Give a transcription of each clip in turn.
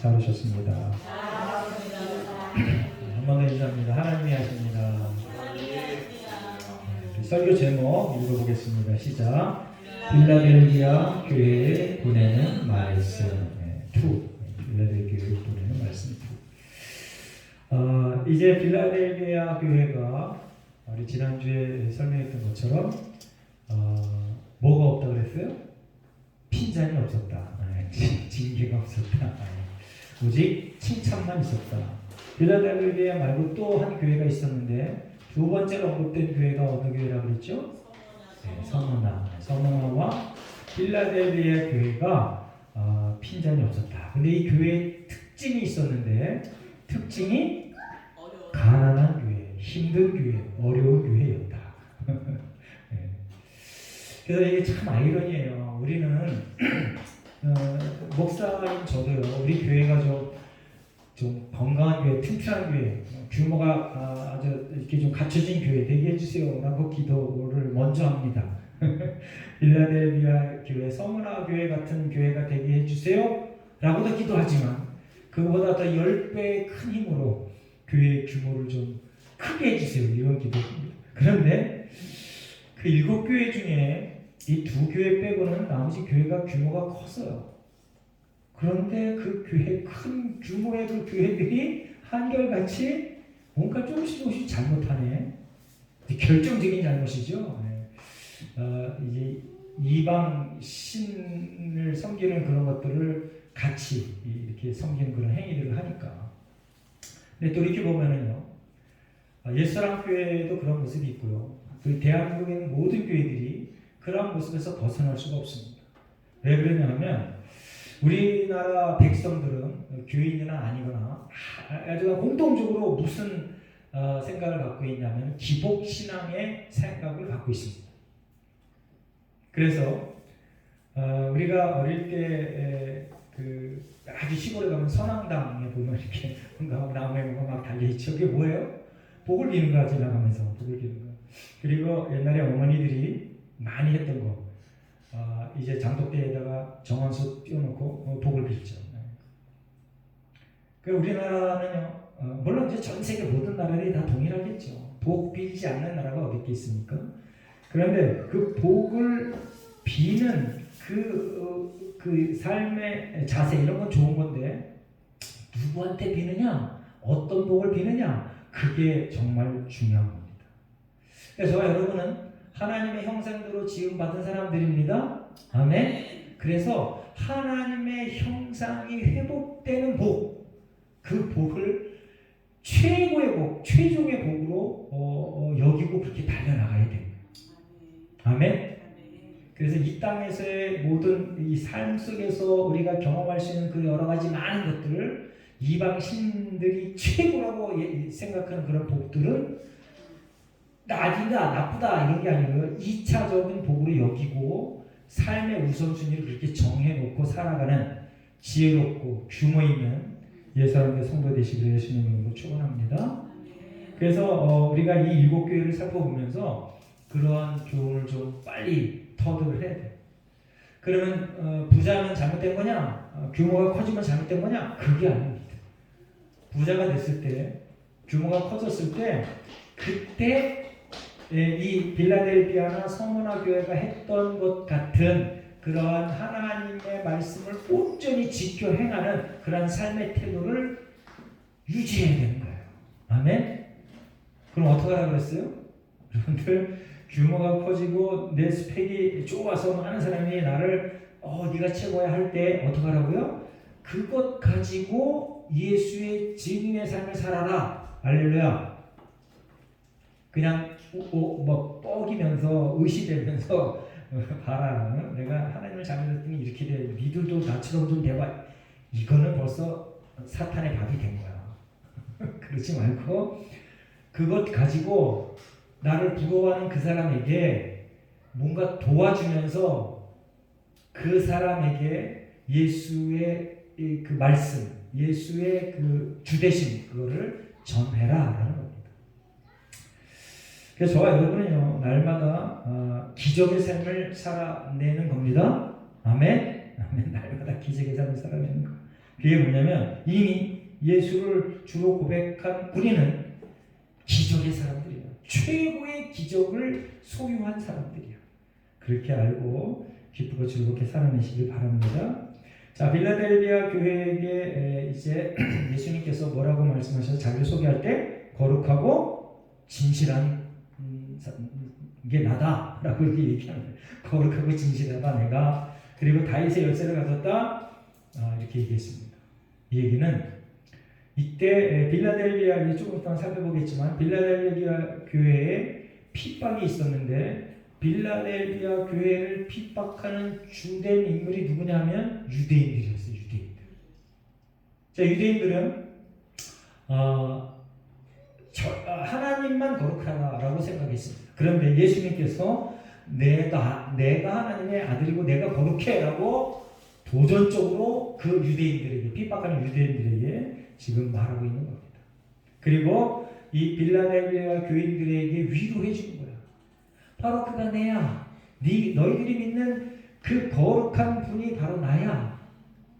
잘 오셨습니다. 한 번 더 인사합니다. 하나님이 하십니다. 설교 제목 읽어보겠습니다. 시작. 빌라델비아 교회에 보내는 말씀 2. 빌라델비아 교회에 보내는 말씀 2. 이제 빌라델비아 교회가 우리 지난주에 설명했던 것처럼 뭐가 없다 그랬어요? 핀잔이 없었다. 징계가 없었다. 오직 칭찬만 있었다. 빌라델비아 말고 또 한 교회가 있었는데 두 번째로 언급된 교회가 어느 교회라고 그랬죠? 서머나와 빌라델비아 교회가 핀잔이 없었다. 근데 이 교회의 특징이 있었는데 특징이 가난한 교회, 힘든 교회, 어려운 교회였다. 그래서 이게 참 아이러니해요. 우리는 목사인 저도요. 우리 교회가 좀 건강한 교회, 튼튼한 교회, 규모가 아주 이렇게 좀 갖춰진 교회 되게 해주세요라고 기도를 먼저 합니다. 빌라델비아 교회, 서머나 교회 같은 교회가 되게 해주세요라고도 기도하지만 그거보다 더 10배의 큰 힘으로 교회의 규모를 좀 크게 해주세요 이런 기도입니다. 그런데 그 7교회 중에 이 2교회 빼고는 나머지 교회가 규모가 컸어요. 그런데 그 교회, 큰 규모의 그 교회들이 한결같이 뭔가 조금씩 잘못하네. 결정적인 잘못이죠. 이제 이방 신을 섬기는 그런 것들을 같이 이렇게 섬기는 그런 행위들을 하니까. 근데 또 이렇게 보면은요, 옛사랑 교회에도 그런 모습이 있고요. 그 대한민국에 있는 모든 교회들이 그런 모습에서 벗어날 수가 없습니다. 왜 그러냐면 우리나라 백성들은 교인이나 아니거나 아주 공통적으로 무슨 생각을 갖고 있냐면 기복신앙의 생각을 갖고 있습니다. 그래서 우리가 어릴 때 그 아주 시골에 가면 선앙당에 보면 이렇게 나무에 막 달려있죠. 그게 뭐예요? 복을 비는 거야. 지나가면서 복을 비는 거. 그리고 옛날에 어머니들이 많이 했던 거 이제 장독대에다가 정원수 띄워놓고 복을 빌죠. 그 우리나라는요, 물론 이제 전 세계 모든 나라들이 다 동일하겠죠. 복 빌지 않는 나라가 어디 있겠습니까? 그런데 그 복을 비는 그 삶의 자세 이런 건 좋은 건데 누구한테 비느냐, 어떤 복을 비느냐, 그게 정말 중요한 겁니다. 그래서 저와 여러분은 하나님의 형상대로 지음받은 사람들입니다. 아멘. 그래서 하나님의 형상이 회복되는 복, 그 복을 최고의 복, 최종의 복으로 여기고 그렇게 달려나가야 됩니다. 아멘. 그래서 이 땅에서의 모든 이 삶 속에서 우리가 경험할 수 있는 그 여러 가지 많은 것들을 이방 신들이 최고라고 생각하는 그런 복들은 나쁘다, 이런 게 아니고요. 2차적인 복으로 여기고 삶의 우선순위를 그렇게 정해놓고 살아가는 지혜롭고 규모 있는 예사람의 성도 되시기를 예수님 이름으로 축원합니다. 그래서 우리가 이 7교회를 살펴보면서 그러한 교훈을 좀 빨리 터득을 해야 돼요. 그러면 부자는 잘못된 거냐? 규모가 커지면 잘못된 거냐? 그게 아닙니다. 부자가 됐을 때, 규모가 커졌을 때, 그때 이 빌라델비아나 서머나 교회가 했던 것 같은 그러한 하나님의 말씀을 온전히 지켜 행하는 그런 삶의 태도를 유지해야 되는 거예요. 아멘? 그럼 어떻게 하라고 그랬어요? 여러분들 규모가 커지고 내 스펙이 좁아서 많은 사람이 나를 네가 최고야 할 때 어떻게 하라고요? 그것 가지고 예수의 증인의 삶을 살아라. 할렐루야. 그냥 뭐 뻐기면서 의시되면서 봐라. 내가 하나님을 잘못했더니 이렇게 돼. 니들도 나처럼 좀 돼봐. 이거는 벌써 사탄의 밥이 된 거야. 그러지 말고 그것 가지고 나를 부러워하는 그 사람에게 뭔가 도와주면서 그 사람에게 예수의 그 말씀, 예수의 그 주대심 그거를 전해라라는 겁니다. 그래서 저와 여러분은요 날마다 기적의 삶을 살아내는 겁니다. 아멘. 날마다 기적의 삶을 살아내는 거. 그게 뭐냐면 이미 예수를 주로 고백한 우리는 기적의 사람들이야. 최고의 기적을 소유한 사람들이야. 그렇게 알고 기쁘고 즐겁게 살아내시길 바랍니다. 자, 빌라델비아 교회에게 이제 예수님께서 뭐라고 말씀하셔서 자기를 소개할 때 거룩하고 진실한 게 나다라고 이렇게 얘기하는 거예요. 거룩하고 진실하다 내가. 그리고 다윗의 열쇠를 가졌다 이렇게 얘기했습니다. 이 얘기는 이때 빌라델비아 조금 이따 살펴보겠지만 빌라델비아 교회에 핍박이 있었는데 빌라델비아 교회를 핍박하는 주된 인물이 누구냐면 유대인들이었어요. 유대인들. 자, 유대인들은 하나님만 거룩하다라고 생각했습니다. 그런데 예수님께서 내가 하나님의 아들이고 내가 거룩해라고 도전적으로 그 유대인들에게 핍박하는 유대인들에게 지금 말하고 있는 겁니다. 그리고 이 빌라델비아 교인들에게 위로해 주는 거야. 바로 그가 내야. 너희들이 믿는 그 거룩한 분이 바로 나야.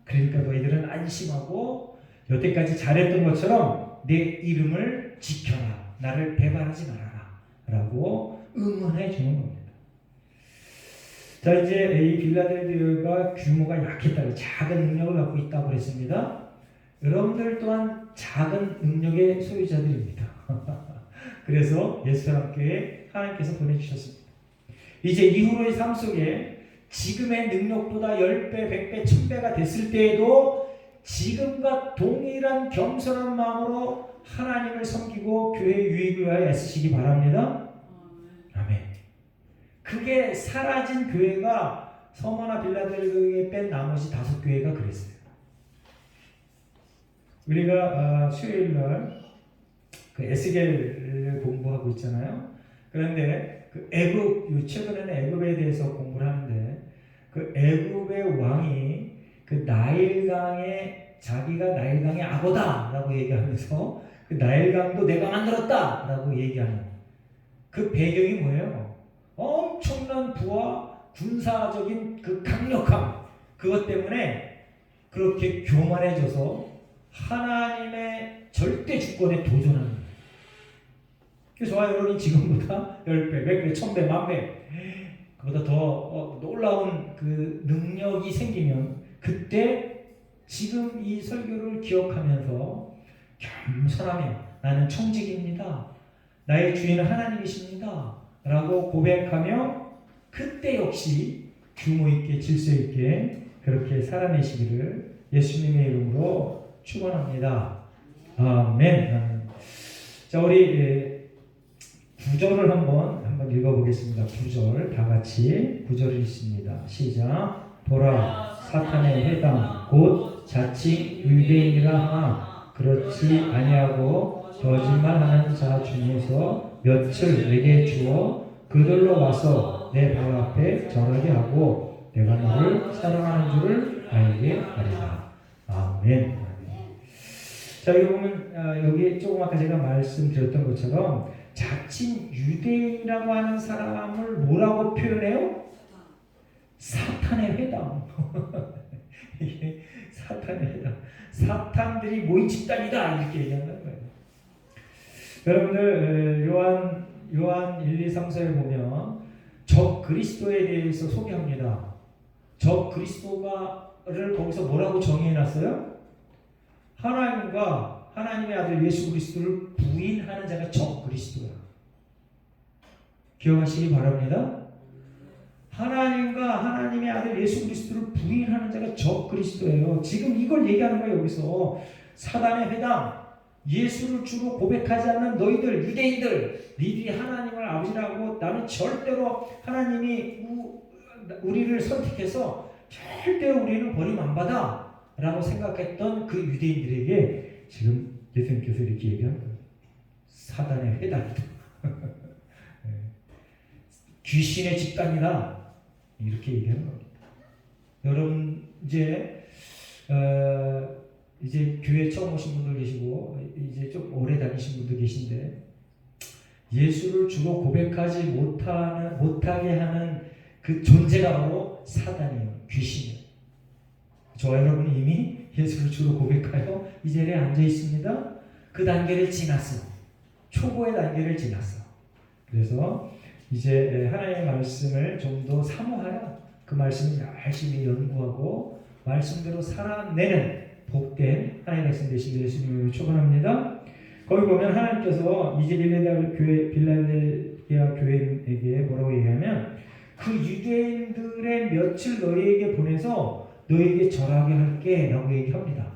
그러니까 너희들은 안심하고 여태까지 잘했던 것처럼 내 이름을 지켜라. 나를 배반하지 말아라. 라고 응원해 주는 겁니다. 자, 이제 이 빌라델비아가 규모가 약했다고 작은 능력을 갖고 있다고 그랬습니다. 여러분들 또한 작은 능력의 소유자들입니다. 그래서 예수사랑교회 하나님께서 보내주셨습니다. 이제 이후로의 삶 속에 지금의 능력보다 10배, 100배, 1000배가 됐을 때에도 지금과 동일한 겸손한 마음으로 하나님을 섬기고 교회 유익을 위하여 애쓰시기 바랍니다. 아멘. 그게 사라진 교회가 서머나 빌라델비아에 뺀 나머지 5교회가 그랬어요. 우리가 수요일날 그 에스겔을 공부하고 있잖아요. 그런데 그 최근에는 애굽에 대해서 공부를 하는데 그 애굽의 왕이 그 나일강에 자기가 나일강의 악어다라고 얘기하면서 그 나일강도 내가 만들었다라고 얘기하는 그 배경이 뭐예요? 엄청난 부와 군사적인 그 강력함, 그것 때문에 그렇게 교만해져서 하나님의 절대 주권에 도전하는 거예요. 그래서 저와 여러분이 지금보다 10배, 100배, 1000배, 10,000배 그보다 더 놀라운 그 능력이 생기면 그때 지금 이 설교를 기억하면서 겸손하며 나는 청직입니다. 나의 주인은 하나님이십니다. 라고 고백하며 그때 역시 규모 있게 질서 있게 그렇게 살아내시기를 예수님의 이름으로 축원합니다. 아멘. 자, 우리 9절을 한번 읽어보겠습니다. 9절 다 같이 9절을 읽습니다. 시작. 보라 사탄의 회당 곧 자칭 유대인이라 하나 그렇지 아니하고 거짓말하는 자 중에서 몇을 내게 주어 그들로 와서 내 발 앞에 절하게 하고 내가 너를 사랑하는 줄을 알게 하리라. 아멘. 자, 여기 보면 여기 조금 아까 제가 말씀드렸던 것처럼 자칭 유대인이라고 하는 사람을 뭐라고 표현해요? 사탄의 회당. 이게 사탄의 회당. 사탄들이 모인 집단이다 이렇게 얘기한다는 거예요. 여러분들 요한 1, 2, 3, 4에 보면 적 그리스도에 대해서 소개합니다. 적 그리스도를 거기서 뭐라고 정의해놨어요? 하나님과 하나님의 아들 예수 그리스도를 부인하는 자가 적 그리스도야. 기억하시기 바랍니다. 하나님과 하나님의 아들 예수 그리스도를 부인하는 자가 적 그리스도예요. 지금 이걸 얘기하는 거예요. 여기서 사단의 회당, 예수를 주로 고백하지 않는 너희들 유대인들, 니들이 하나님을 아버지라고 나는 절대로 하나님이 우리를 선택해서 절대로 우리는 버림 안 받아 라고 생각했던 그 유대인들에게 지금 예수님께서 이렇게 얘기하는 거예요. 사단의 회당이다. 귀신의 집단이다. 이렇게 얘기하는 겁니다. 여러분 이제 교회 처음 오신 분들 계시고 이제 좀 오래 다니신 분들 계신데 예수를 주로 고백하지 못하게 하는 그 존재가 바로 사단이에요. 귀신이에요. 저와 여러분이 이미 예수를 주로 고백하여 이 자리에 앉아 있습니다. 그 단계를 지났어. 초보의 단계를 지났어. 그래서 이제 하나님의 말씀을 좀 더 사모하여 그 말씀을 열심히 연구하고 말씀대로 살아내는 복된 하나님의 백성 되시길 예수님을 축원합니다. 거기 보면 하나님께서 이제 빌라델비아 교회에게 뭐라고 얘기하면 그 유대인들의 며칠 너희에게 보내서 너희에게 절하게 할게 라고 얘기합니다.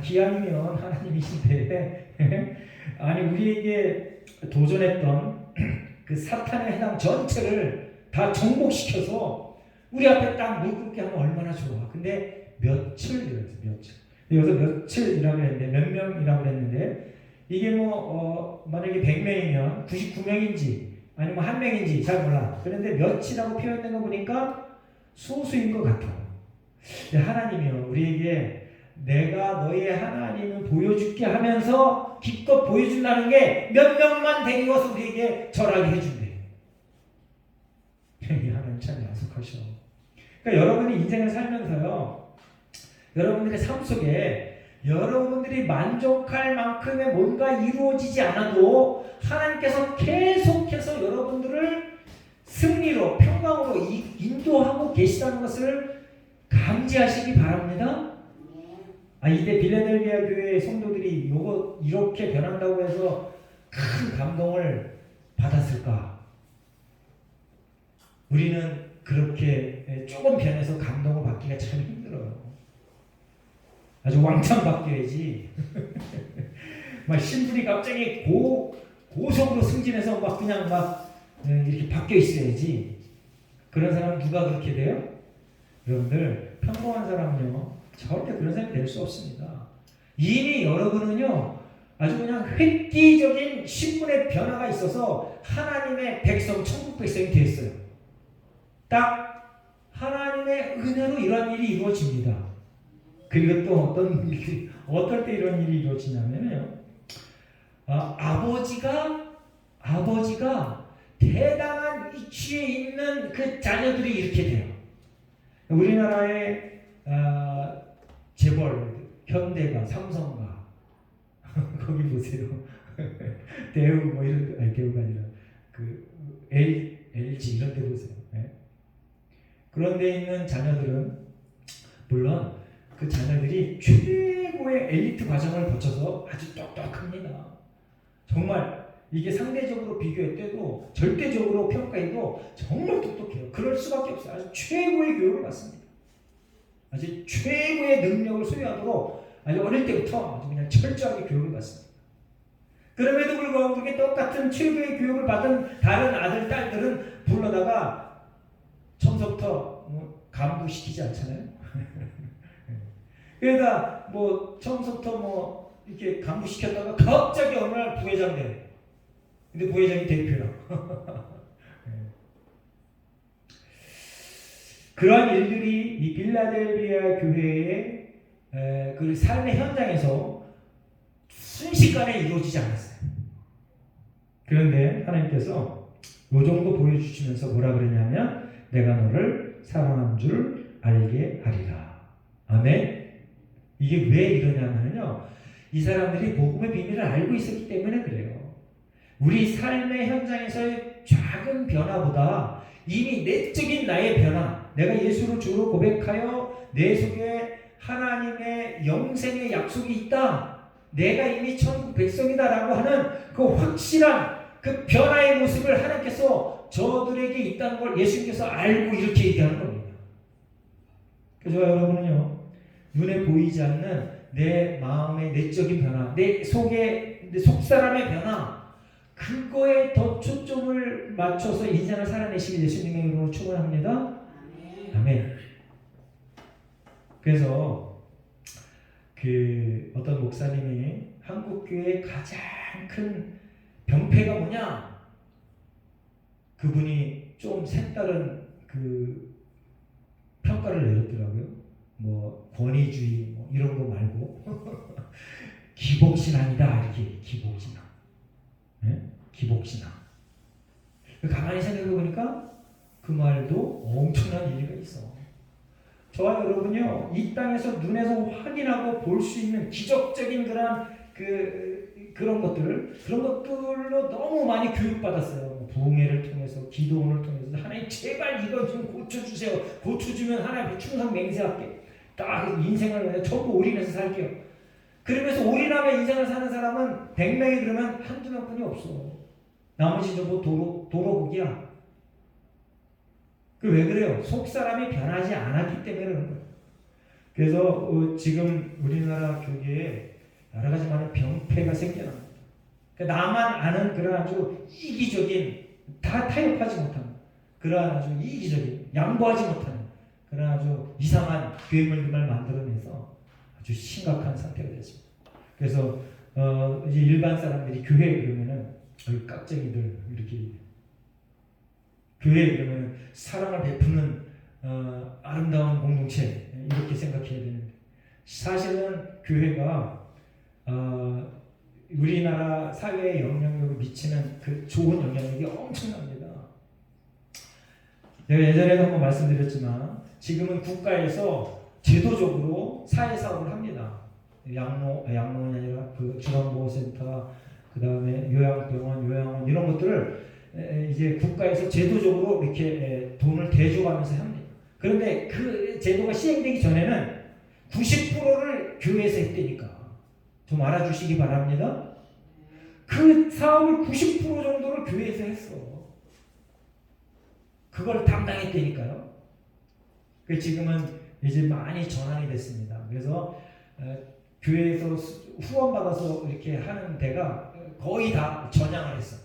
기왕이면 하나님이신데 아니 우리에게 도전했던 그 사탄의 해당 전체를 다 정복시켜서 우리 앞에 딱 무릎 꿇게 하면 얼마나 좋아. 근데 며칠이라고 했어요. 며칠. 여기서 며칠이라고 했는데 몇 명이라고 했는데 이게 만약에 100명이면 99명인지 아니면 1명인지 잘 몰라. 그런데 며칠이라고 표현된 거 보니까 소수인 것 같아요. 하나님이요 우리에게 내가 너의 하나님을 보여줄게 하면서 기껏 보여준다는 게 몇 명만 데리고 와서 우리에게 절하게 해준대. 하나님 참 약속하셔. 그러니까 여러분이 인생을 살면서요 여러분들의 삶 속에 여러분들이 만족할 만큼의 뭔가 이루어지지 않아도 하나님께서 계속해서 여러분들을 승리로 평강으로 인도하고 계시다는 것을 감지하시기 바랍니다. 이때 빌라델비아 교회의 성도들이 요거 이렇게 변한다고 해서 큰 감동을 받았을까? 우리는 그렇게 조금 변해서 감동을 받기가 참 힘들어요. 아주 왕창 바뀌어야지. 막 신분이 갑자기 고속으로 승진해서 막 그냥 막 이렇게 바뀌어 있어야지. 그런 사람 누가 그렇게 돼요? 여러분들 평범한 사람은요 절대 그런 사람이 될 수 없습니다. 이미 여러분은요 아주 그냥 획기적인 신분의 변화가 있어서 하나님의 백성, 천국 백성이 됐어요. 딱 하나님의 은혜로 이런 일이 이루어집니다. 그리고 또 어떨 때 이런 일이 이루어지냐면요 아버지가 대단한 위치에 있는 그 자녀들이 이렇게 돼요. 우리나라의 재벌, 현대가, 삼성가 거기 보세요. 대우 뭐 이런 대우가 아니라 그 LG 이런 데 보세요. 네? 그런 데 있는 자녀들은 물론 그 자녀들이 최고의 엘리트 과정을 거쳐서 아주 똑똑합니다. 정말 이게 상대적으로 비교해도 절대적으로 평가해도 정말 똑똑해요. 그럴 수밖에 없어요. 아주 최고의 교육을 받습니다. 아주 최고의 능력을 소유하도록 아주 어릴 때부터 아주 그냥 철저하게 교육을 받습니다. 그럼에도 불구하고 그렇게 똑같은 최고의 교육을 받은 다른 아들, 딸들은 불러다가 처음부터 간부시키지 않잖아요. 그러다 처음부터 이렇게 간부시켰다가 갑자기 어느 날 부회장 돼. 근데 부회장이 대표야. 그러한 일들이 이 빌라델비아 교회의 그 삶의 현장에서 순식간에 이루어지지 않았어요. 그런데 하나님께서 이 정도 보여주시면서 뭐라 그러냐면 내가 너를 사랑한 줄 알게 하리라. 아멘. 이게 왜 이러냐면요 이 사람들이 복음의 비밀을 알고 있었기 때문에 그래요. 우리 삶의 현장에서의 작은 변화보다 이미 내적인 나의 변화, 내가 예수를 주로 고백하여 내 속에 하나님의 영생의 약속이 있다, 내가 이미 천국 백성이다라고 하는 그 확실한 그 변화의 모습을 하나님께서 저들에게 있다는 걸 예수님께서 알고 이렇게 얘기하는 겁니다. 그래서 여러분은요 눈에 보이지 않는 내 마음의 내적인 변화, 내 속에 내 속사람의 변화, 그거에 더 초점을 맞춰서 인생을 살아내시길 예수님의 이름으로 축원합니다. 아멘. 그래서 어떤 목사님이 한국 교회의 가장 큰 병폐가 뭐냐? 그분이 좀 색다른 평가를 내렸더라고요. 권위주의 이런 거 말고 기복신앙이다 이렇게. 기복신앙. 네? 기복신앙. 가만히 생각해 보니까 그 말도 엄청난 일리가 있어. 저와 여러분요, 이 땅에서 눈에서 확인하고 볼 수 있는 기적적인 그런 것들로 너무 많이 교육받았어요. 뭐 부흥회를 통해서, 기도원을 통해서 하나님 제발 이거 좀 고쳐주세요. 고쳐주면 하나님 충성 맹세할게. 딱 인생을 전부 올인해서 살게요. 그러면서 올인하며 인생을 사는 사람은 100명이 그러면 한두 명뿐이 없어. 나머지 전부 도로국이야. 왜 그래요? 속사람이 변하지 않았기 때문에 그런 거예요. 그래서 지금 우리나라 교계에 여러 가지 많은 병폐가 생겨납니다. 그러니까 나만 아는 그런 아주 이기적인, 다 타협하지 못하는 그런 아주 이기적인, 양보하지 못하는 그런 아주 이상한 괴물들을 만들어내서 아주 심각한 상태가 됐습니다. 그래서 이제 일반 사람들이 교회에 그러면은 깍쟁이들 이렇게, 교회 그러면 사랑을 베푸는 아름다운 공동체 이렇게 생각해야 되는데, 사실은 교회가 우리나라 사회에 영향력을 미치는 그 좋은 영향력이 엄청납니다. 제가 예전에도 한번 말씀드렸지만 지금은 국가에서 제도적으로 사회사업을 합니다. 양로원이 아니라 그 중앙보호센터, 그 다음에 요양병원, 요양원 이런 것들을 이제 국가에서 제도적으로 이렇게 돈을 대줘가면서 합니다. 그런데 그 제도가 시행되기 전에는 90%를 교회에서 했다니까 좀 알아주시기 바랍니다. 그 사업을 90% 정도를 교회에서 했어. 그걸 담당했다니까요. 그 지금은 이제 많이 전환이 됐습니다. 그래서 교회에서 후원 받아서 이렇게 하는 데가 거의 다 전향을 했어.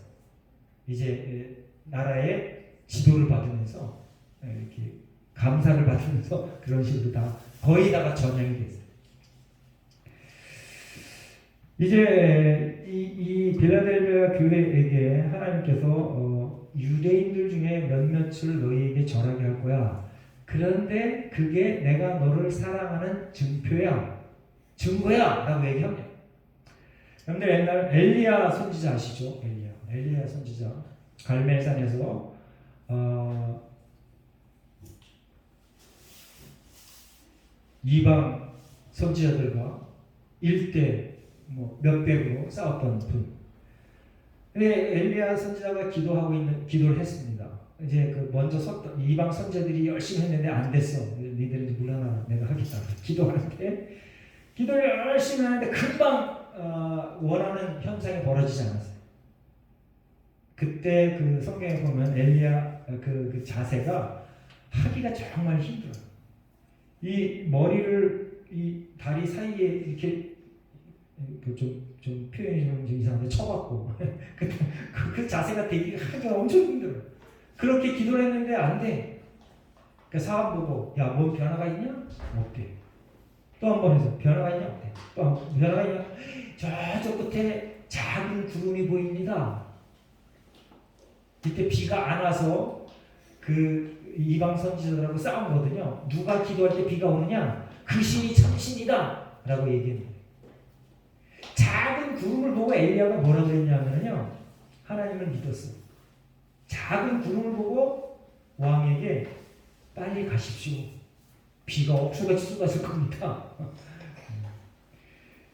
이제 나라의 지도를 받으면서 이렇게 감사를 받으면서 그런 식으로 다 거의 다가 전향이 됐어요. 이제 이 빌라델비아 교회에게 하나님께서 유대인들 중에 몇몇을 너희에게 절하게 할 거야. 그런데 그게 내가 너를 사랑하는 증표야, 증거야 라고 얘기합니다. 여러분들 옛날 엘리야 선지자 아시죠? 엘리야 선지자 갈멜산에서 이방 선지자들과 1대 몇백으로 싸웠던 분. 근데 엘리야 선지자가 기도를 했습니다. 이제 먼저 섰던 이방 선지자들이 열심히 했는데 안 됐어. 니들이 물러나, 내가 하겠다. 기도하는데 기도를 열심히 하는데 금방 원하는 현상이 벌어지지 않았어요. 그때 그 성경에 보면 엘리야 그 자세가 하기가 정말 힘들어요. 이 머리를 이 다리 사이에 이렇게 좀 표현이 좀 이상한데 쳐박고 그 자세가 되게 하기가 엄청 힘들어요. 그렇게 기도를 했는데 안 돼. 그러니까 사람 보고 야, 뭔 변화가 있냐? 없대. 또 한 번 해서 변화가 있냐? 없대. 또 한 번 변화가 있냐? 저쪽 끝에 작은 구름이 보입니다. 이때 비가 안 와서 그 이방 선지자들하고 싸우거든요. 누가 기도할 때 비가 오느냐? 그 신이 참신이다 라고 얘기합니다. 작은 구름을 보고 엘리야가 뭐라고 했냐면요, 하나님을 믿었어. 작은 구름을 보고 왕에게 빨리 가십시오. 비가 억수같이 쏟아질 겁니다.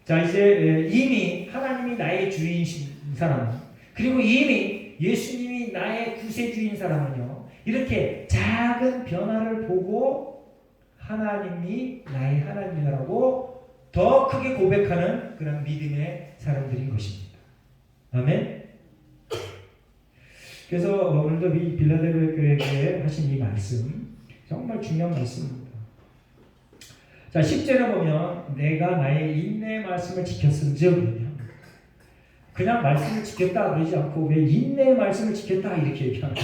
자, 이제 이미 하나님이 나의 주인이신 사람, 그리고 이미 예수님이 나의 구세주인 사람은요, 이렇게 작은 변화를 보고 하나님이 나의 하나님이라고 더 크게 고백하는 그런 믿음의 사람들인 것입니다. 아멘. 그래서 오늘도 이 빌라델비아 교회에 하신 이 말씀 정말 중요한 말씀입니다. 자, 10절에 보면 내가 나의 인내의 말씀을 지켰은즉, 그냥 말씀을 지켰다 그러지 않고 왜 인내의 말씀을 지켰다 이렇게 얘기합니다.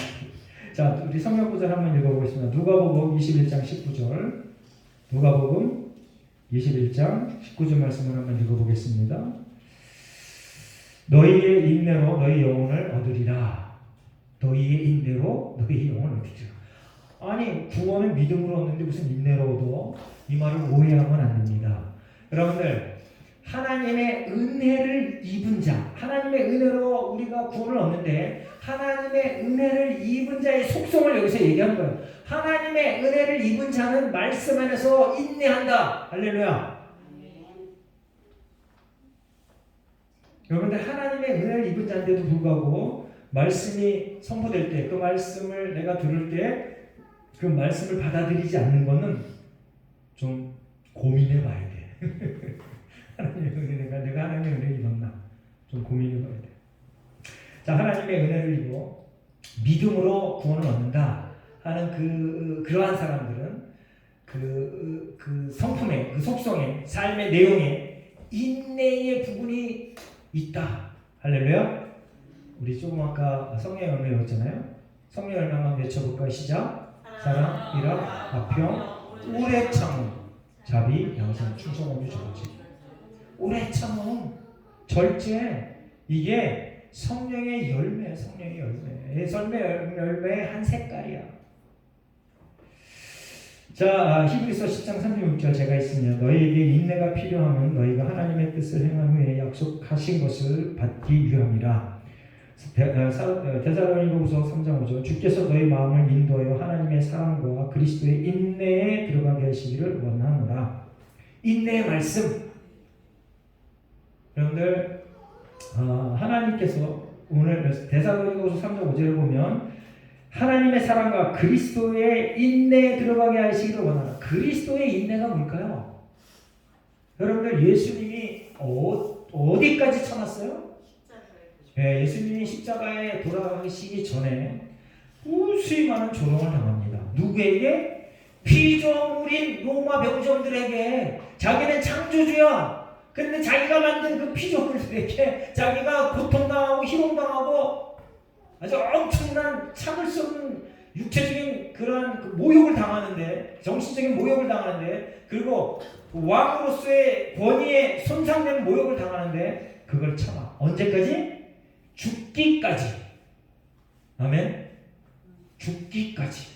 자, 우리 성경 구절 한번 읽어보겠습니다. 누가복음 21장 19절. 누가복음 21장 19절 말씀을 한번 읽어보겠습니다. 너희의 인내로 너희 영혼을 얻으리라. 너희의 인내로 너희 영혼을 얻으리라. 아니, 구원은 믿음으로 얻는데 무슨 인내로 얻어? 이 말을 오해하면 안 됩니다. 여러분들, 하나님의 은혜를 입은 자, 하나님의 은혜로 우리가 구원을 얻는데 하나님의 은혜를 입은 자의 속성을 여기서 얘기한 거예요. 하나님의 은혜를 입은 자는 말씀 안에서 인내한다. 할렐루야. 여러분들 하나님의 은혜를 입은 자인데도 불구하고 말씀이 선포될 때 그 말씀을 내가 들을 때 그 말씀을 받아들이지 않는 것은 좀 고민해 봐야 돼. 하나님의 은혜가 내가 하나님의 은혜를 입었나 좀 고민해 봐야 돼. 자, 하나님의 은혜를 입어 믿음으로 구원을 얻는다 하는 그러한 사람들은 그 성품의 그 속성의 삶의 내용에 인내의 부분이 있다. 할렐루야. 우리 조금 아까 성령의 열매 외웠잖아요. 성령의 열매만 외쳐볼까요? 시작. 사랑, 희락, 화평, 오래 참음, 자비, 양선, 충성, 온유, 절제. 오래 참음, 절제. 이게 성령의 열매, 성령의 열매. 성령의 열매의 한 색깔이야. 자, 히브리서 10장 36절 제가 있으며 너희에게 인내가 필요하면 너희가 하나님의 뜻을 행한 후에 약속하신 것을 받기 위함이라. 데살로니가후서 3장 5절 주께서 너희 마음을 인도하여 하나님의 사랑과 그리스도의 인내에 들어가게 하시기를 원하노라. 인내의 말씀. 여러분들 하나님께서 오늘 데살로니가후서 3장 5절을 보면 하나님의 사랑과 그리스도의 인내에 들어가게 하시기를 원하노라. 그리스도의 인내가 뭘까요? 여러분들 예수님이 어디까지 참았어요? 네, 예수님이 십자가에 돌아가시기 전에 무수히 많은 조롱을 당합니다. 누구에게? 피조물인 로마 병정들에게. 자기는 창조주야. 그런데 자기가 만든 그 피조물들에게 자기가 고통당하고 희롱당하고 아주 엄청난 참을 수 없는 육체적인 그런 모욕을 당하는데, 정신적인 모욕을 당하는데, 그리고 왕으로서의 권위에 손상되는 모욕을 당하는데 그걸 참아. 언제까지? 죽기까지. 아멘. 죽기까지.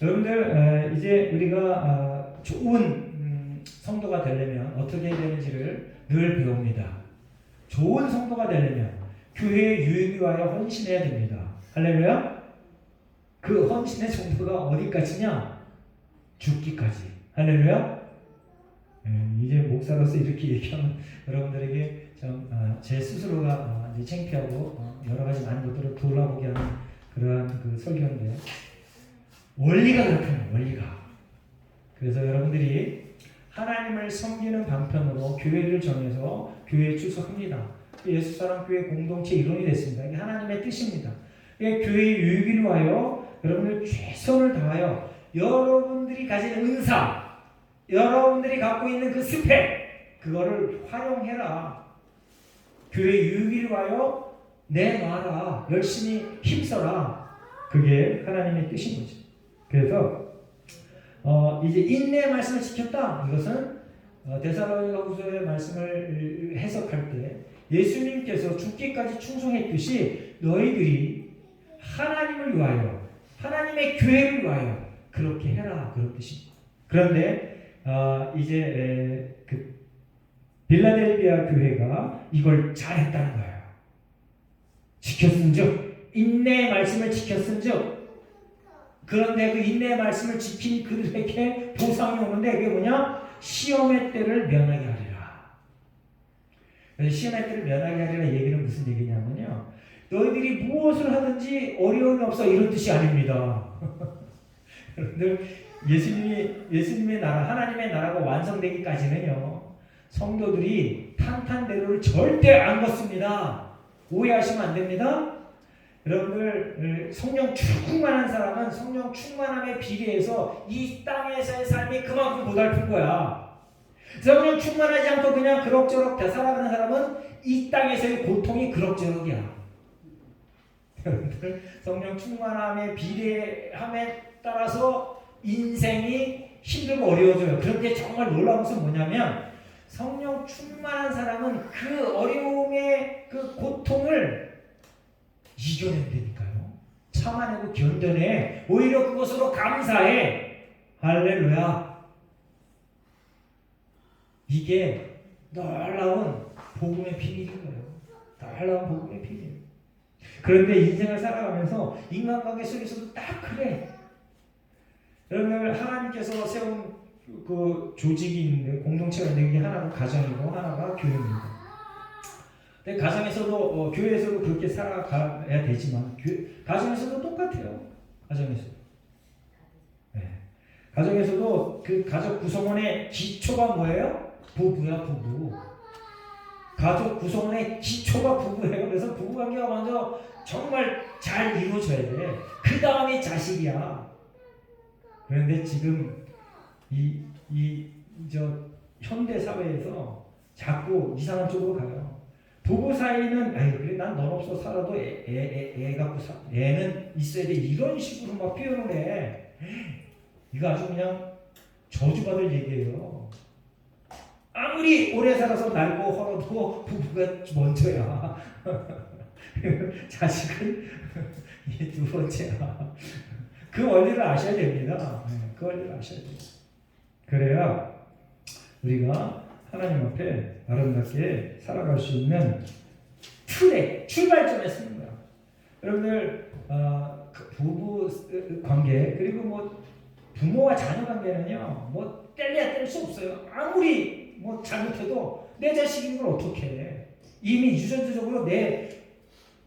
여러분들 이제 우리가 좋은 성도가 되려면 어떻게 해야 되는지를 늘 배웁니다. 좋은 성도가 되려면 교회에 유익을 위하여 헌신해야 됩니다. 할렐루야. 그 헌신의 정도가 어디까지냐? 죽기까지. 할렐루야. 이제 목사로서 이렇게 얘기하면 여러분들에게 제 스스로가 이제 창피하고 여러 가지 많은 것들을 돌아보게 하는 그러한 그 설교인데, 원리가 그렇군요. 원리가. 그래서 여러분들이 하나님을 섬기는 방편으로 교회를 정해서 교회에 출석합니다. 예수사랑교회 공동체 일원이 됐습니다. 이게 하나님의 뜻입니다. 이게 교회의 유익을 위하여 여러분들 최선을 다하여 여러분들이 가진 은사, 여러분들이 갖고 있는 그 스펙, 그거를 활용해라. 교회 유익을 위하여 내놔라. 열심히 힘써라. 그게 하나님의 뜻인 거죠. 그래서 이제 인내의 말씀을 지켰다. 이것은 데살로니가후서의 말씀을 해석할 때 예수님께서 죽기까지 충성했듯이 너희들이 하나님을 위하여, 하나님의 교회를 위하여 그렇게 해라. 그런 뜻입니다. 그런데 이제 그 빌라델비아 교회가 이걸 잘했다는 거예요. 지켰은즉, 인내의 말씀을 지켰은즉. 그런데 그 인내의 말씀을 지킨 그들에게 보상이 오는데 그게 뭐냐? 시험의 때를 면하게 하리라. 시험의 때를 면하게 하리라 얘기는 무슨 얘기냐면요, 너희들이 무엇을 하든지 어려움이 없어, 이런 뜻이 아닙니다. 여러분들, 예수님의 나라, 하나님의 나라가 완성되기까지는요, 성도들이 탄탄대로를 절대 안 걷습니다. 오해하시면 안 됩니다. 여러분들, 성령 충만한 사람은 성령 충만함에 비례해서 이 땅에서의 삶이 그만큼 고달픈 거야. 성령 충만하지 않고 그냥 그럭저럭 살아가는 사람은 이 땅에서의 고통이 그럭저럭이야. 여러분들, 성령 충만함에 비례함에 따라서 인생이 힘들고 어려워져요. 그런데 정말 놀라운 것은 뭐냐면, 성령 충만한 사람은 그 어려움의 그 고통을 이겨낸다니까요. 참아내고 견뎌내. 오히려 그것으로 감사해. 할렐루야. 이게 놀라운 복음의 비밀인 거예요. 놀라운 복음의 비밀. 그런데 인생을 살아가면서 인간관계 속에서도 딱 그래. 여러분, 하나님께서 세운 그 조직이 있는데, 공동체가 있는데, 이게 하나가 가정이고 하나가 교회입니다. 근데 가정에서도 교회에서도 그렇게 살아가야 되지만 가정에서도 똑같아요. 가정에서도. 네. 가정에서도 그 가족 구성원의 기초가 뭐예요? 부부야, 부부. 가족 구성원의 기초가 부부예요. 그래서 부부관계가 먼저 정말 잘 이루어져야 돼. 그 다음이 자식이야. 그런데 지금 현대 사회에서 자꾸 이상한 쪽으로 가요. 부부 사이는 아유 그래 난 넌 없어 살아도 애 갖고 애는 있어야 돼 이런 식으로 막 표현을 해. 이거 아주 그냥 저주받을 얘기예요. 아무리 오래 살아서 날고 헐어도 부부가 먼저야. 자식은 두 번째야. 그 원리를 아셔야 됩니다. 그 원리를 아셔야 돼요. 그래야 우리가 하나님 앞에 아름답게 살아갈 수 있는 틀에 출발점에 서는 거야. 여러분들 부부 관계 그리고 뭐 부모와 자녀 관계는요 뭐 뗄래야 뗄 수 없어요. 아무리 뭐 잘못해도 내 자식인 걸 어떻게 해? 이미 유전자적으로 내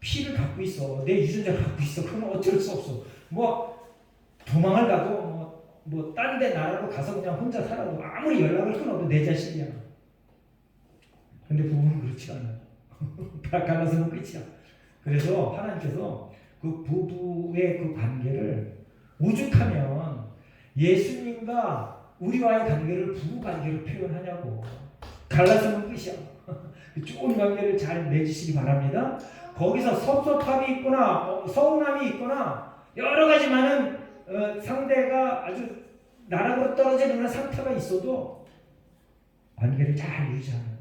피를 갖고 있어. 내 유전자를 갖고 있어. 그건 어쩔 수 없어. 뭐 도망을 가도 뭐 딴 데 나라로 가서 그냥 혼자 살아도 아무리 연락을 끊어도 내 자식이야. 근데 부부는 그렇지 않아요. 갈라서는 끝이야. 그래서 하나님께서 그 부부의 그 관계를 오죽하면 예수님과 우리와의 관계를 부부 관계로 표현하냐고. 갈라서는 끝이야. 좋은 관계를 잘 맺으시기 바랍니다. 거기서 섭섭함이 있거나 서운함이 있거나 여러 가지 많은 상대가 아주 나락으로 떨어지는 상태가 있어도 관계를 잘 유지하는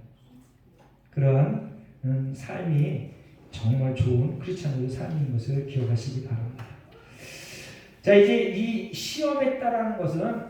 그러한 삶이 정말 좋은 크리스찬의 삶인 것을 기억하시기 바랍니다. 자, 이제 이 시험에 따르는 것은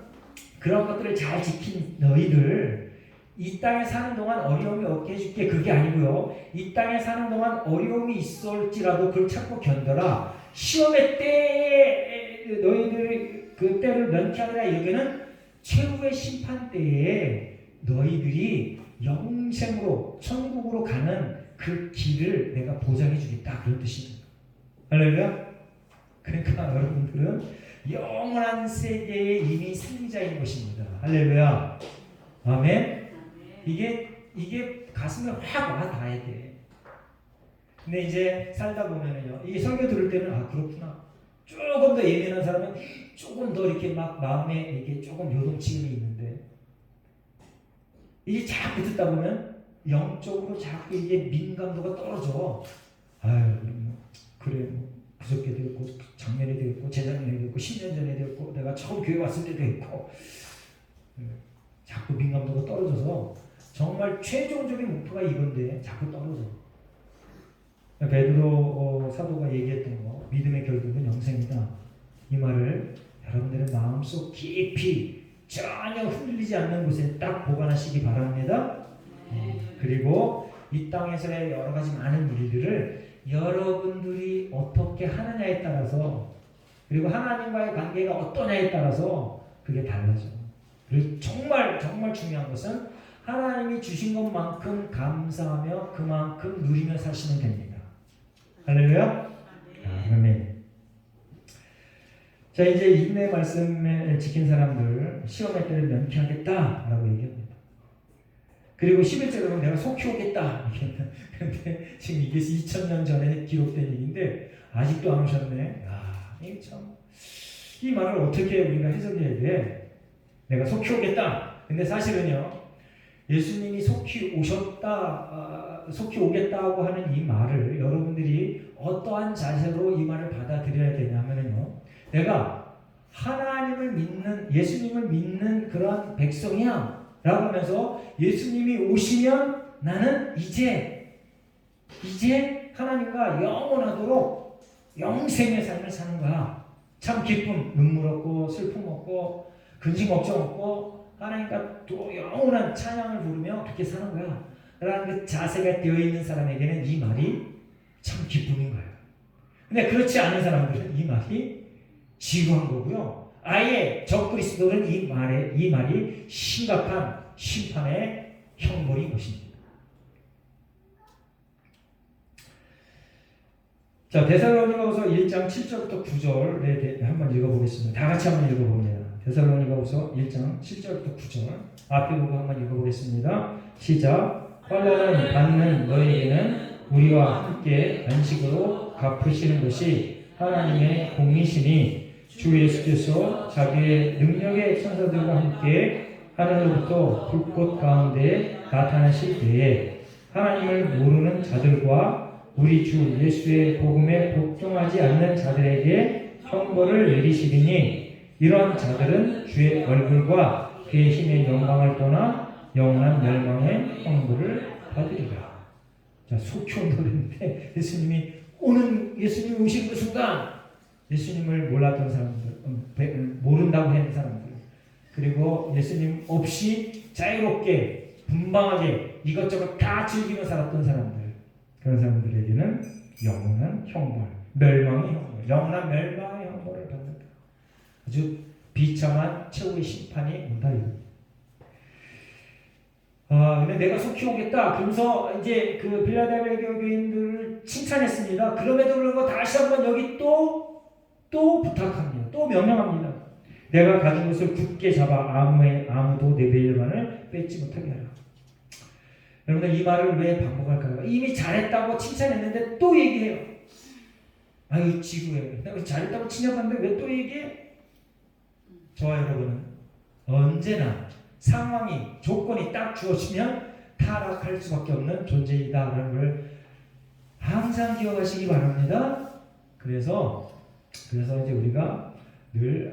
그런 것들을 잘 지킨 너희들 이 땅에 사는 동안 어려움이 없게 해줄게 그게 아니고요. 이 땅에 사는 동안 어려움이 있을지라도 그걸 참고 견뎌라. 시험의 때에 너희들 그 때를 면케하리라. 여기는 최후의 심판 때에 너희들이 영생으로 천국으로 가는 그 길을 내가 보장해 주겠다 그런 뜻입니다. 할렐루야. 그러니까 여러분들은 영원한 세계에 이미 승리자인 것입니다. 할렐루야. 아멘. 이게 가슴에 확 와 닿아야 돼. 근데 이제 살다 보면은요, 이 설교 들을 때는 아 그렇구나. 조금 더 예민한 사람은 조금 더 이렇게 막 마음에 이게 조금 요동침이 있는데 이게 자꾸 듣다 보면 영적으로 자꾸 이게 민감도가 떨어져. 아유 그래 그저께도 있고 작년에도 있고 재작년에도 있고 10년 전에도 있고 내가 처음 교회 왔을 때도 있고 자꾸 민감도가 떨어져서 정말 최종적인 목표가 이건데 자꾸 떨어져. 베드로 사도가 얘기했던 거 믿음의 결국은 영생이다. 이 말을 여러분들의 마음속 깊이 전혀 흔들리지 않는 곳에 딱 보관하시기 바랍니다. 그리고 이 땅에서의 여러 가지 많은 일들을 여러분들이 어떻게 하느냐에 따라서 그리고 하나님과의 관계가 어떠냐에 따라서 그게 달라져. 그리고 정말 중요한 것은 하나님이 주신 것만큼 감사하며 그만큼 누리며 사시면 됩니다. 할렐루야. 아멘. 자, 이제 인내 말씀을 지킨 사람들 시험의 때를 면케하겠다라고 얘기합니다. 그리고 11절에 보면 내가 속히 오겠다. 그런데 지금 이게 2000년 전에 기록된 일인데 아직도 안 오셨네. 이게 참, 이 말을 어떻게 우리가 해석해야 돼? 내가 속히 오겠다. 근데 사실은요, 예수님이 속히 오셨다, 속히 오겠다고 하는 이 말을 여러분들이 어떠한 자세로 이 말을 받아들여야 되냐면요, 내가 하나님을 믿는, 예수님을 믿는 그런 백성이야 라고 하면서 예수님이 오시면 나는 이제 하나님과 영원하도록 영생의 삶을 사는 거야. 참 기쁨, 눈물 없고 슬픔 없고 근심 걱정 없고 하나님과 또 영원한 찬양을 부르며 그렇게 사는 거야 라는 그 자세가 되어 있는 사람에게는 이 말이 참 기쁨인 거예요. 근데 그렇지 않은 사람들은 이 말이 지루한 거고요. 아예 적그리스도는 이 말이 심각한 심판의 형벌인 것입니다. 자, 데살로니가후서 1장 7절부터 9절에 한번 읽어보겠습니다. 다 같이 한번 읽어봅니다. 데살로니가후서 1장 7절부터 9절 앞에 보고 한번 읽어보겠습니다. 시작. 환난을 받는 너희에게는 우리와 함께 안식으로 갚으시는 것이 하나님의 공이시니 주 예수께서 자기의 능력의 천사들과 함께 하늘로부터 불꽃 가운데 나타나실 때에 하나님을 모르는 자들과 우리 주 예수의 복음에 복종하지 않는 자들에게 형벌을 내리시리니 이런 자들은 주의 얼굴과 그의 힘의 영광을 떠나 영원한 멸망의 형벌을 받으리라. 자, 속효 노래인데 예수님이 오시는 그 순간 예수님을 몰랐던 사람들, 모른다고 하는 사람들, 그리고 예수님 없이 자유롭게 분방하게 이것저것 다 즐기며 살았던 사람들, 그런 사람들에게는 영원한 형벌, 멸망의 형벌, 영원한 멸망의 형벌을 받는다. 아주 비참한 최후의 심판이 온다. 근데 내가 속히 오겠다. 그러면서 이제 그 빌라델비아 교인들을 칭찬했습니다. 그럼에도 불구하고 다시 한번 여기 또 부탁합니다. 또 명령합니다. 내가 가진 것을 굳게 잡아 아무도 내 배일만을 뺏지 못하게 하라. 여러분들 이 말을 왜 반복할까요? 이미 잘했다고 칭찬했는데 또 얘기해요. 아유 지구에 내가 잘했다고 칭찬했는데 왜 또 얘기해? 저와 여러분은 언제나 상황이 조건이 딱 주어지면 타락할 수밖에 없는 존재이다라는 걸 항상 기억하시기 바랍니다. 그래서 이제 우리가 늘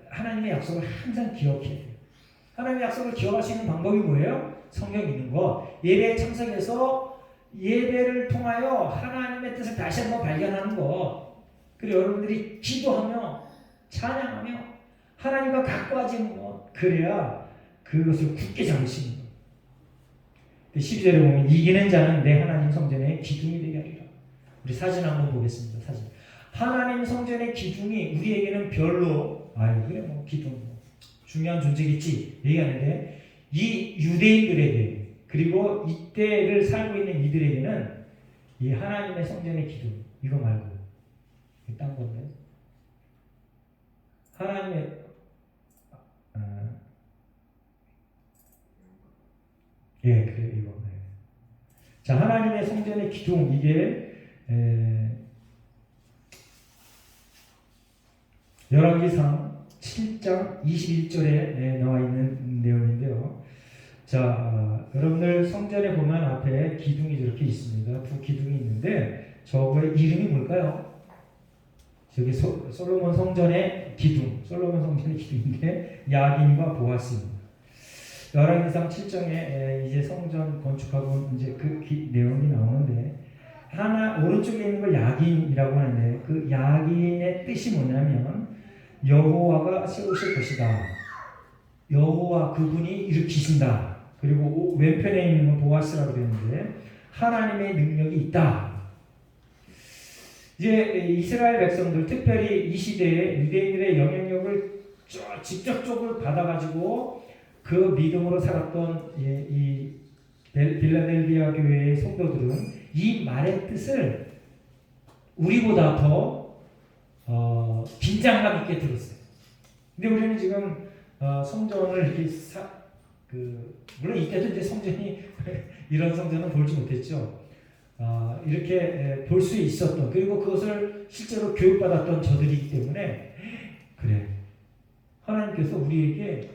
하나님의 약속을 항상 기억해야 돼요. 하나님의 약속을 기억할 수 있는 방법이 뭐예요? 성경 읽는 거. 예배에 참석해서 예배를 통하여 하나님의 뜻을 다시 한번 발견하는 것. 그리고 여러분들이 기도하며 찬양하며 하나님과 가까워지는 것. 그래야 그것을 굳게 잡으시는 것. 12절에 보면 이기는 자는 내 하나님 성전의 기둥이 되게 하리라. 우리 사진 한번 보겠습니다. 사진. 하나님 성전의 기둥이 우리에게는 별로 그래 뭐 기둥 중요한 존재겠지 얘기하는데 이 유대인들에게 그리고 이때를 살고 있는 이들에게는 이 하나님의 성전의 기둥 이거 말고 딴 건데 하나님의 그래 이거 자 하나님의 성전의 기둥 이게 열왕기상 7장 21절에 나와 있는 내용인데요. 자, 여러분들 성전에 보면 앞에 기둥이 저렇게 있습니다. 두 기둥이 있는데 저거의 이름이 뭘까요? 저기 솔로몬 성전의 기둥인데 야긴과 보아스입니다. 열왕기상 7장에 이제 성전 건축하고 이제 그 내용이 나오는데 오른쪽에 있는 걸 야긴이라고 하는데 그 야긴의 뜻이 뭐냐면 여호와가 세우실 것이다. 여호와 그분이 일으키신다. 그리고 왼편에 있는 건 보아스라고 되는데 하나님의 능력이 있다. 이제 이스라엘 백성들 특별히 이 시대에 유대인들의 영향력을 직접적으로 받아가지고 그 믿음으로 살았던 이 빌라델비아 교회의 성도들은 이 말의 뜻을 우리보다 더 긴장감 있게 들었어요. 근데 우리는 지금 성전을 이렇게 물론 이때도 이제 성전이 이런 성전은 볼지 못했죠. 이렇게 볼 수 있었던 그리고 그것을 실제로 교육받았던 저들이기 때문에 그래 하나님께서 우리에게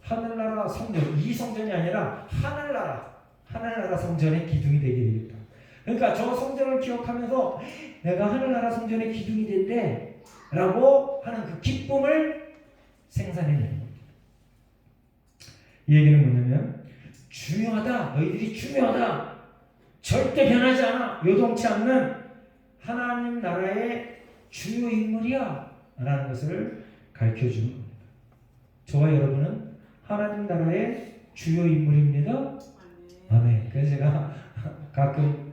하늘나라 성전 이 성전이 아니라 하늘나라 성전의 기둥이 되게 되겠다. 그러니까 저 성전을 기억하면서 내가 하늘나라 성전의 기둥이 된대 라고 하는 그 기쁨을 생산해내는 겁니다. 이 얘기는 뭐냐면 중요하다. 너희들이 중요하다. 절대 변하지 않아. 요동치 않는 하나님 나라의 주요 인물이야 라는 것을 가르쳐주는 겁니다. 저와 여러분은 하나님 나라의 주요 인물입니다. 아멘. 그래서 제가 가끔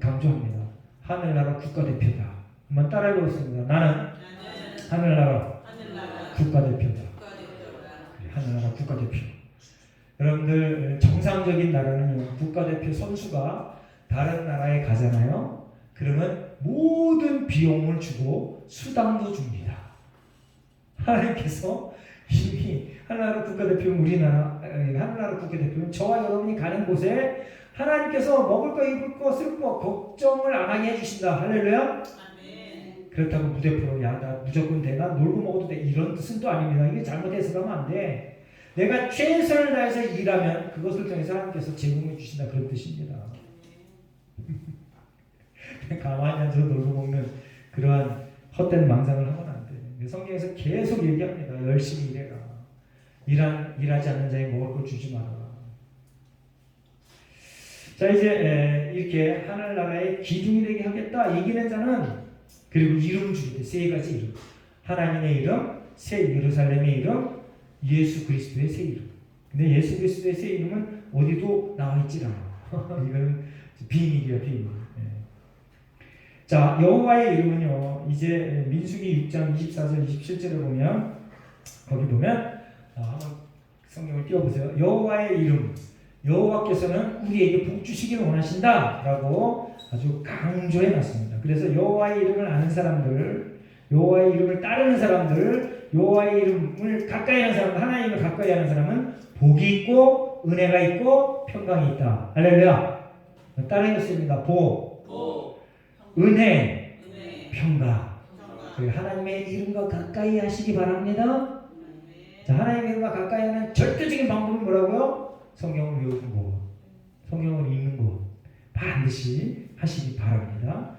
강조합니다. 하늘나라 국가대표다. 한번 따라해 보겠습니다. 나는 하늘나라 국가대표다. 하늘나라 국가대표. 여러분들 정상적인 나라는 국가대표 선수가 다른 나라에 가잖아요. 그러면 모든 비용을 주고 수당도 줍니다. 하나님께서 이미 하늘나라 국가대표는 우리나라 하늘나라 국가대표는 저와 여러분이 가는 곳에 하나님께서 먹을 거 입을 거 쓸 거 걱정을 안 하게 해주신다. 할렐루야. 그렇다고 무대포로 야 나 무조건 돼 나 놀고 먹어도 돼 이런 뜻은 또 아닙니다. 이게 잘못해서 가면 안 돼. 내가 최선을 다해서 일하면 그것을 통해서 하나님께서 제공해 주신다 그런 뜻입니다. 가만히 앉아서 놀고 먹는 그러한 헛된 망상을 하면 안 돼. 성경에서 계속 얘기합니다. 열심히 일해라. 일하지 않는 자에 먹을 걸 주지 마라. 자 이제 이렇게 하늘나라의 기둥이 되게 하겠다 이기는 자는 그리고 이름 주기도 세 가지 이름. 하나님의 이름, 새 예루살렘의 이름, 예수 그리스도의 새 이름. 근데 예수 그리스도의 새 이름은 어디도 나와 있질 않아. 이거는 비밀이야 비밀. 자 여호와의 이름은요. 이제 민수기 6장 24절 27절을 보면 거기 보면 한번 성경을 띄워보세요. 여호와의 이름. 여호와께서는 우리에게 복 주시기를 원하신다라고 아주 강조해 놨습니다. 그래서 여호와의 이름을 아는 사람들, 여호와의 이름을 따르는 사람들, 여호와의 이름을 가까이 하는 사람, 하나님을 가까이 하는 사람은 복이 있고 은혜가 있고 평강이 있다. 할렐루야. 따라하겠습니다. 복, 은혜, 평강. 하나님의 이름과 가까이 하시기 바랍니다. 자, 하나님의 이름과 가까이 하는 절대적인 방법은 뭐라고요? 성경을 외우는 것, 성경을 읽는 것 반드시 하시기 바랍니다.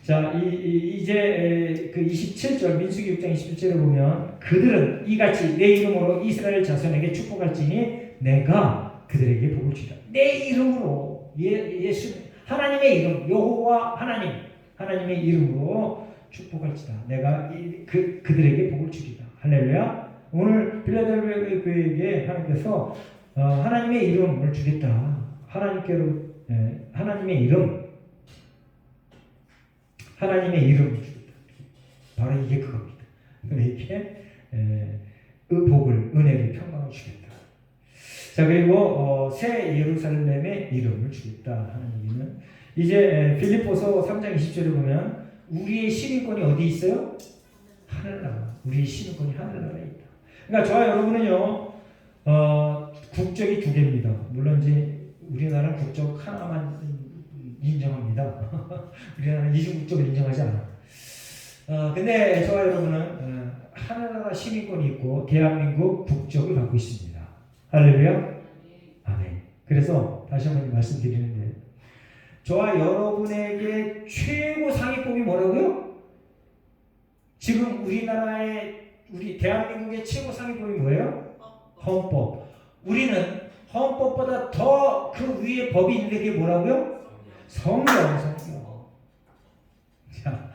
자, 이제 그 27절 민수기 6장 27절에 보면 그들은 이같이 내 이름으로 이스라엘 자손에게 축복할지니 내가 그들에게 복을 주리라. 내 이름으로 예수 하나님의 이름 여호와 하나님의 이름으로 축복할지다. 내가 그들에게 복을 주리라. 할렐루야. 오늘 빌라델비아 교회에게 하나님께서 하나님의 이름을 주겠다. 하나님의 이름 주겠다. 바로 이게 그겁니다. 이렇게 복을, 은혜를, 평강을 주겠다. 자 그리고 새 예루살렘의 이름을 주겠다 하는 얘기는 이제 필립보서 3장 20절에 보면 우리의 시민권이 어디 있어요? 하늘나라. 우리의 시민권이 하늘나라에 있다. 그러니까 저와 여러분은요. 국적이 두 개입니다. 물론 이제 우리나라는 국적 하나만 인정합니다. 우리나라는 이중 국적을 인정하지 않아. 근데 저와 여러분은 하늘나라 시민권이 있고 대한민국 국적을 갖고 있습니다. 할렐루야. 아멘. 그래서 다시 한번 말씀드리는데 저와 여러분에게 최고 상위법이 뭐라고요? 지금 우리 대한민국의 최고 상위법이 뭐예요? 헌법. 우리는 헌법보다 더 그 위에 법이 있는데 그게 뭐라고요? 성경. 자,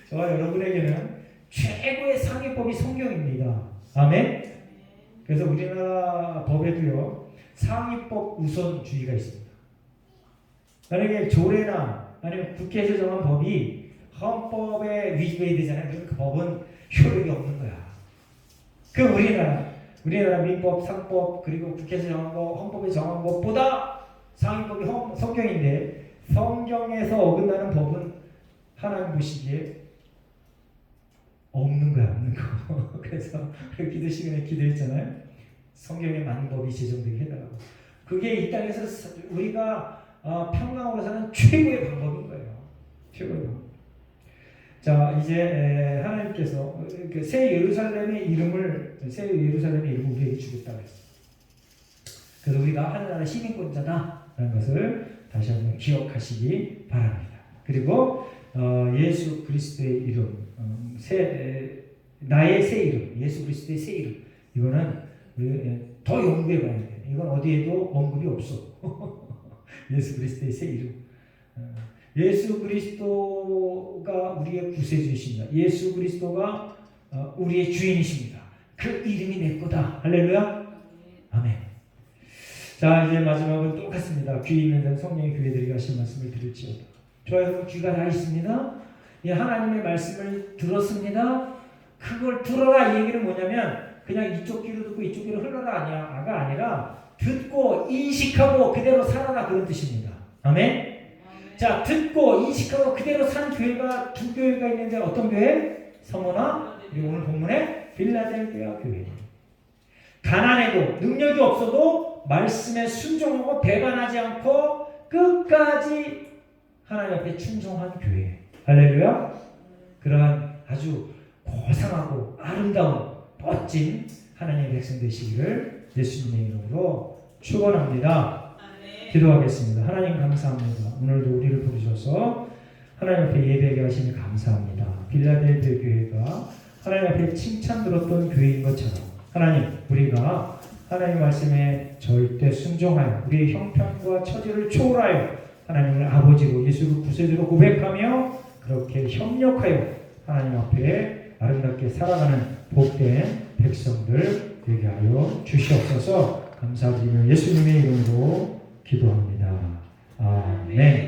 저와 여러분에게는 최고의 상위법이 성경입니다. 아멘. 그래서 우리나라 법에도요 상위법 우선주의가 있습니다. 만약에 조례나 아니면 국회에서 정한 법이 헌법에 위배해야 되잖아요. 그럼 그 법은 효력이 없는 거야. 그 우리나라 민법, 상법 그리고 국회에서 정한 거, 헌법에 정한 것보다 상위법이 성경인데 성경에서 어긋나는 법은 하나님 보시기에 없는 거야, 없는 거. 그래서 기도 시간에 기도했잖아요. 성경에 맞는 법이 제정되게 해달라고. 그게 이 땅에서 우리가 평강으로 사는 최고의 방법인 거예요. 최고의 방법. 자, 이제 하나님께서 새 예루살렘의 이름을 우리에게 주겠다고 했어요. 그래서 우리가 하늘나라 시민권자다라는 것을 다시 한번 기억하시기 바랍니다. 그리고 예수 그리스도의 이름, 나의 새 이름, 예수 그리스도의 새 이름, 이거는 더 연구해봐야 돼. 이건 어디에도 언급이 없어. 예수 그리스도의 새 이름. 예수 그리스도가 우리의 구세주이십니다. 예수 그리스도가 우리의 주인이십니다. 그 이름이 내 거다. 할렐루야. 아멘. 자, 이제 마지막은 똑같습니다. 귀 있는 성령의 교회들이 하신 말씀을 들을지어다. 좋아요. 여러분 귀가 다 있습니다. 예, 하나님의 말씀을 들었습니다. 그걸 들어라 이 얘기는 뭐냐면 그냥 이쪽 귀로 듣고 이쪽 귀로 흘러라 아가 아니라 듣고 인식하고 그대로 살아라 그런 뜻입니다. 아멘. 자, 듣고 인식하고 그대로 사는 교회가 두 교회가 있는데 어떤 교회? 서머나 그리고 오늘 본문에 빌라델비아 교회. 가난해도 능력이 없어도 말씀에 순종하고 배반하지 않고 끝까지 하나님 앞에 충성한 교회. 할렐루야. 그러한 아주 고상하고 아름다운 멋진 하나님의 백성 되시기를 예수님의 이름으로 축원합니다. 기도하겠습니다. 하나님 감사합니다. 오늘도 우리를 부르셔서 하나님 앞에 예배하게 하시니 감사합니다. 빌라델비아 교회가 하나님 앞에 칭찬 들었던 교회인 것처럼 하나님 우리가 하나님 말씀에 절대 순종하여 우리의 형편과 처지를 초월하여 하나님을 아버지로 예수를 구세주로 고백하며 그렇게 협력하여 하나님 앞에 아름답게 살아가는 복된 백성들 되게 하여 주시옵소서. 감사드리며 예수님의 이름으로 기도합니다. 아멘.